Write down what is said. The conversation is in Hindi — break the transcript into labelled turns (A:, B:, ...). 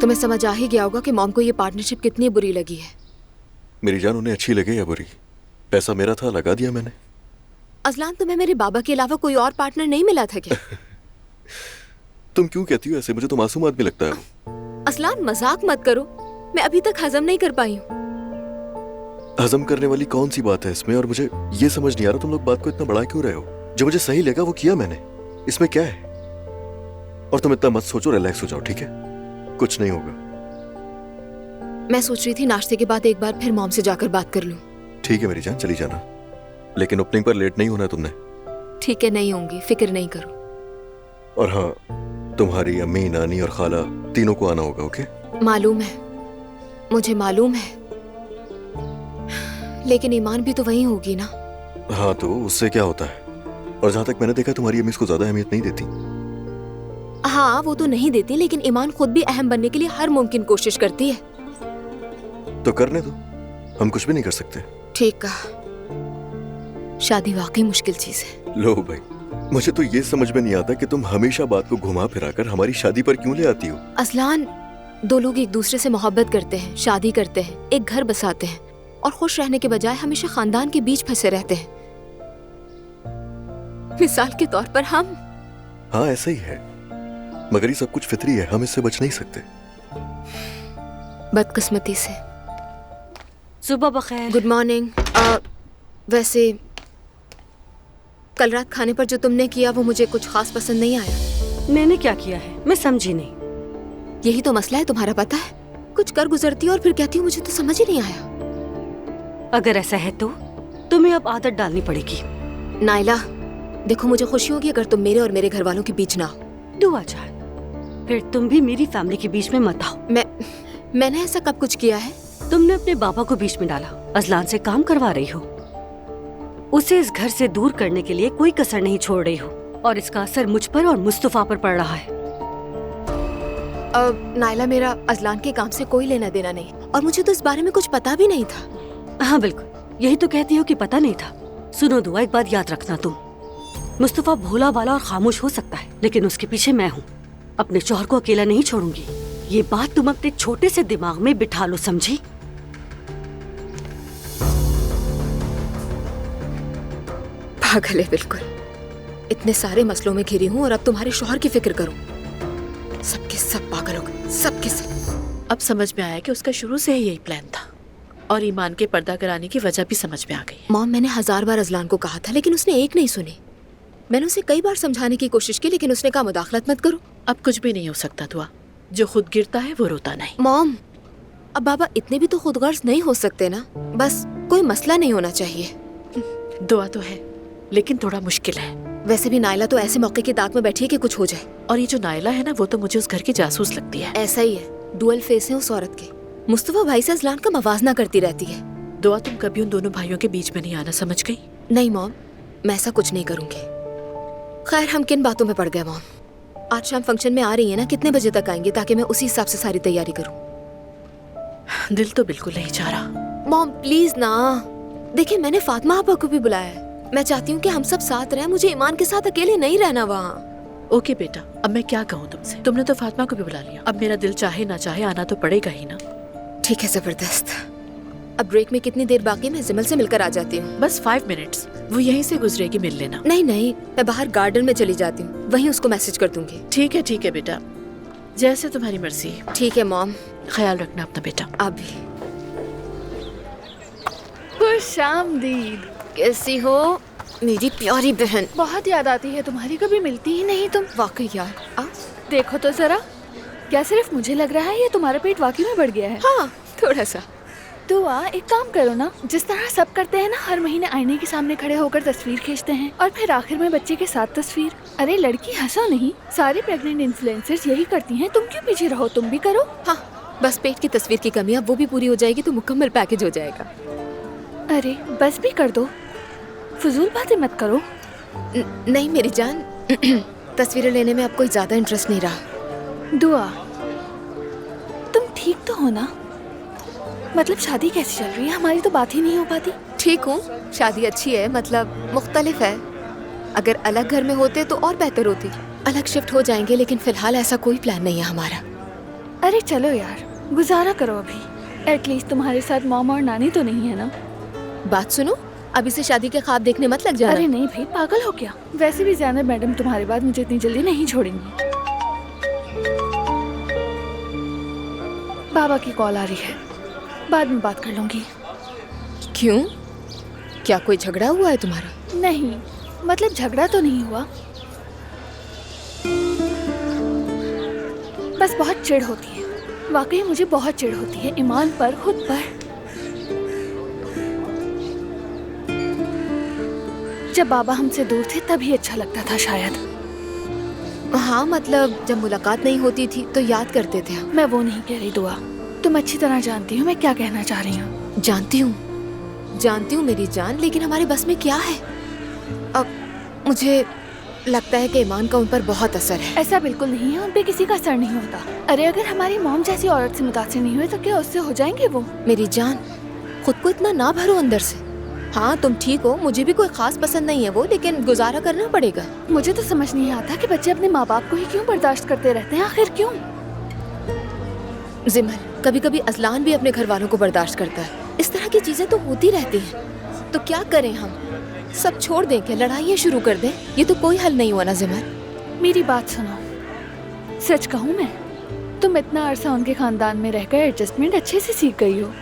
A: तुम्हें समझ आ ही गया होगा कि मॉम को ये पार्टनरशिप कितनी बुरी लगी है।
B: मेरी जान, उन्हें अच्छी लगे या बुरी, पैसा मेरा था, लगा दिया मैंने।
A: अजलान, तुम्हें मेरे बाबा के अलावा कोई और पार्टनर नहीं मिला था क्या?
B: तुम क्यों कहती हो ऐसे? मुझे तो मासूम आदमी लगता है।
A: अजलान, मजाक मत करो। मैं अभी तक हजम नहीं कर पाई हूँ।
B: हजम करने वाली कौन सी बात है इसमें? और मुझे ये समझ नहीं आ रहा तुम लोग बात को इतना बढ़ा क्यों रहे हो। जो मुझे सही लगा वो किया मैंने, इसमें क्या है? और तुम इतना मत सोचो, रिलैक्स हो जाओ, ठीक है? कुछ नहीं होगा।
A: मैं सोच रही थी नाश्ते के बाद एक बार फिर मॉम से जाकर बात कर लूं।
B: ठीक है मेरी जान, चली जाना, लेकिन ओपनिंग पर लेट नहीं होना तुमने।
A: ठीक है, नहीं होंगी, फिक्र नहीं करो।
B: और हाँ, तुम्हारी अम्मी, नानी और खाला तीनों को आना होगा, ओके?
A: मालूम है, मुझे मालूम है, लेकिन ईमान भी तो वही होगी ना।
B: हाँ, तो उससे क्या होता है? और जहाँ तक मैंने देखा तुम्हारी अम्मी इसको ज्यादा अहमियत नहीं देती।
A: हाँ, वो तो नहीं देती, लेकिन ईमान खुद भी अहम बनने के लिए हर मुमकिन कोशिश करती है।
B: तो करने दो, हम कुछ भी नहीं कर सकते।
A: ठीक कहा, शादी वाकई मुश्किल चीज है।
B: लो भाई, मुझे तो ये समझ में नहीं आता कि तुम हमेशा बात को घुमा फिराकर हमारी शादी पर क्यों ले आती हो।
A: अजलान, दो लोग एक दूसरे से मोहब्बत करते हैं, शादी करते हैं, एक घर बसाते हैं और खुश रहने के बजाय हमेशा खानदान के बीच फंसे रहते हैं। मिसाल के तौर पर हम।
B: हाँ, ऐसा ही है, मगर ये सब कुछ फितरी है, हम इससे बच नहीं सकते।
A: बदकिस्मती से।
C: सुबह बखैर।
A: Good morning. वैसे कल रात खाने पर जो तुमने किया वो मुझे कुछ खास पसंद नहीं आया।
C: मैंने क्या किया है? मैं समझी नहीं।
A: यही तो मसला है तुम्हारा, पता है? कुछ कर गुजरती हो और फिर कहती हो मुझे तो समझ ही नहीं आया।
C: अगर ऐसा है तो तुम्हें अब आदत डालनी पड़ेगी।
A: नाइला, देखो मुझे खुशी होगी अगर तुम मेरे और मेरे घर वालों के बीच ना हो।
C: दुआ चाह, फिर तुम भी मेरी फैमिली के बीच में मत आओ।
A: मैंने ऐसा कब कुछ किया है?
C: तुमने अपने बाबा को बीच में डाला, अजलान से काम करवा रही हो, उसे इस घर से दूर करने के लिए कोई कसर नहीं छोड़ रही हो, और इसका असर मुझ पर और मुस्तफा पर पड़ रहा है।
A: नाइला, मेरा अजलान के काम से कोई लेना देना नहीं, और मुझे तो इस बारे में कुछ पता भी नहीं था।
C: हाँ बिल्कुल, यही तो कहती हो कि पता नहीं था। सुनो दुआ, एक बात याद रखना, तुम मुस्तफा भोला भाला और खामोश हो सकता है, लेकिन उसके पीछे मैं हूँ। अपने शौहर को अकेला नहीं छोड़ूंगी, ये बात तुम अपने छोटे से दिमाग में बिठा लो, समझी?
A: पागल है बिल्कुल। इतने सारे मसलों में घिरी हूँ और अब तुम्हारे शौहर की फिक्र करूँ। सबके सब पागल हो गए, सबके सब।
D: अब समझ में आया कि उसका शुरू से ही यही प्लान था, और ईमान के पर्दा कराने की वजह भी समझ में आ गई।
A: मॉम, मैंने 1000 बार अजलान को कहा था, लेकिन उसने एक नहीं सुनी। मैंने उसे कई बार समझाने की कोशिश की, लेकिन उसने कहा मुदाखलत मत करो।
D: अब कुछ भी नहीं हो सकता दुआ, जो खुद गिरता है वो रोता नहीं।
A: मॉम, अब बाबा इतने भी तो खुदगर्ज नहीं हो सकते ना, बस कोई मसला नहीं होना चाहिए।
D: दुआ तो है, लेकिन थोड़ा मुश्किल है।
A: वैसे भी नाइला तो ऐसे मौके की ताक में बैठी है कि कुछ हो जाए।
D: और ये जो नाइला है ना, वो तो मुझे उस घर की जासूस लगती है।
A: ऐसा ही है, डुअल फेस है उस औरत के। मुस्तफा भाई से अजलान का मवाजना करती रहती है।
D: दुआ, तुम कभी उन दोनों भाइयों के बीच में नहीं आना, समझ गई?
A: नहीं मॉम, मैं ऐसा कुछ नहीं करूंगी। खैर, हम किन बातों में पड़ गए मॉम? आज शाम फंक्शन में आ रही है ना, कितने बजे तक आएंगे ताकि मैं उसी हिसाब से सारी तैयारी करूं?
D: दिल तो बिल्कुल नहीं चाह रहा।
A: मॉम प्लीज ना, देखिए मैंने फातिमा आपा को भी बुलाया है। मैं चाहती हूँ कि हम सब साथ रहें, मुझे ईमान के साथ अकेले नहीं रहना वहाँ।
D: ओके बेटा, अब मैं क्या कहूँ तुमसे? तुमने तो फातिमा को भी बुला लिया, अब मेरा दिल चाहे ना चाहे आना तो पड़ेगा ही ना।
A: ठीक है, जबरदस्त। अब ब्रेक में कितनी देर बाकी? मैं जिमल से मिलकर आ जाती हूँ।
D: बस 5 मिनट्स, वो यहीं से गुजरेगी, मिल लेना।
A: नहीं नहीं, मैं बाहर गार्डन में चली जाती हूँ, वहीं उसको मैसेज कर दूंगी।
D: ठीक है बेटा, जैसे तुम्हारी मर्जी।
A: ठीक है मॉम,
D: ख्याल रखना अपना बेटा।
A: आप भी।
E: खुशामदीद।
A: कैसी हो मेरी प्यारी बहन?
E: बहुत याद आती है तुम्हारी, कभी मिलती ही नहीं तुम।
A: वाकई यार।
E: देखो तो जरा, क्या सिर्फ मुझे लग रहा है या तुम्हारा पेट वाकई में बढ़ गया है?
A: हाँ, थोड़ा सा।
E: दुआ, एक काम करो ना, जिस तरह सब करते हैं ना, हर महीने आईने के सामने खड़े होकर तस्वीर खींचते हैं और फिर आखिर में बच्चे के साथ तस्वीर। अरे लड़की, हंसो नहीं, सारी प्रेग्नेंट इन्फ्लुएंसर्स यही करती हैं, तुम क्यों पीछे रहो? तुम भी करो।
A: हाँ, बस पेट की तस्वीर की कमी, अब वो भी पूरी हो जाएगी तो मुकम्मल पैकेज हो जाएगा।
E: अरे बस भी कर दो, फजूल बातें मत करो।
A: नहीं मेरी जान, तस्वीरें लेने में अब कोई ज्यादा इंटरेस्ट नहीं रहा।
E: दुआ, तुम ठीक तो हो ना? मतलब शादी कैसी चल रही है? हमारी तो बात ही नहीं हो पाती।
A: ठीक हूँ, शादी अच्छी है, मतलब मुख्तलिफ है। अगर अलग घर में होते तो और बेहतर होती। अलग शिफ्ट हो जाएंगे, लेकिन फिलहाल ऐसा कोई प्लान नहीं है हमारा।
E: अरे चलो यार, गुजारा करो अभी। एटलीस्ट तुम्हारे साथ मॉम और नानी तो नहीं है ना?
A: बात सुनो, अभी से शादी के ख्वाब देखने मत लग जाना।
E: अरे नहीं भाई, पागल हो क्या? वैसे भी ज़ैनब मैडम तुम्हारे बाद मुझे इतनी जल्दी नहीं छोड़ेंगी। बाबा की कॉल आ रही है, बाद में बात कर लूंगी।
A: क्यों? क्या कोई झगड़ा हुआ है तुम्हारा?
E: नहीं, मतलब झगड़ा तो नहीं हुआ, बस बहुत चिढ़ होती है। वाकई मुझे बहुत चिढ़ होती है, ईमान पर, खुद पर। जब बाबा हमसे दूर थे तभी अच्छा लगता था शायद।
A: हाँ, मतलब जब मुलाकात नहीं होती थी तो याद करते थे हम।
E: मैं वो नहीं कह रही दुआ, तुम अच्छी तरह जानती हो मैं क्या कहना चाह रही हूँ।
A: जानती हूँ मेरी जान, लेकिन हमारे बस में क्या है? अब मुझे लगता है कि ईमान का उन पर बहुत असर है।
E: ऐसा बिल्कुल नहीं है, उन पे किसी का असर नहीं होता। अरे अगर हमारी मॉम जैसी औरत से मुतासिर नहीं हुए तो क्या उससे हो जाएंगे वो?
A: मेरी जान, खुद को इतना ना भरो अंदर से। हाँ तुम ठीक हो, मुझे भी कोई खास पसंद नहीं है वो, लेकिन गुजारा करना पड़ेगा।
E: मुझे तो समझ नहीं आता कि बच्चे अपने माँ बाप को ही क्यों बर्दाश्त करते रहते हैं, आखिर क्यों?
A: जिमल, कभी कभी असलान भी अपने घर वालों को बर्दाश्त करता है। इस तरह की चीजें तो होती रहती हैं। तो क्या करें हम? सब छोड़ दें क्या? लड़ाइयाँ शुरू कर दें? ये तो कोई हल नहीं हुआ ना जिमल।
E: मेरी बात सुनो, सच कहूँ मैं, तुम इतना अरसा उनके खानदान में रहकर एडजस्टमेंट अच्छे से सीख गई हो।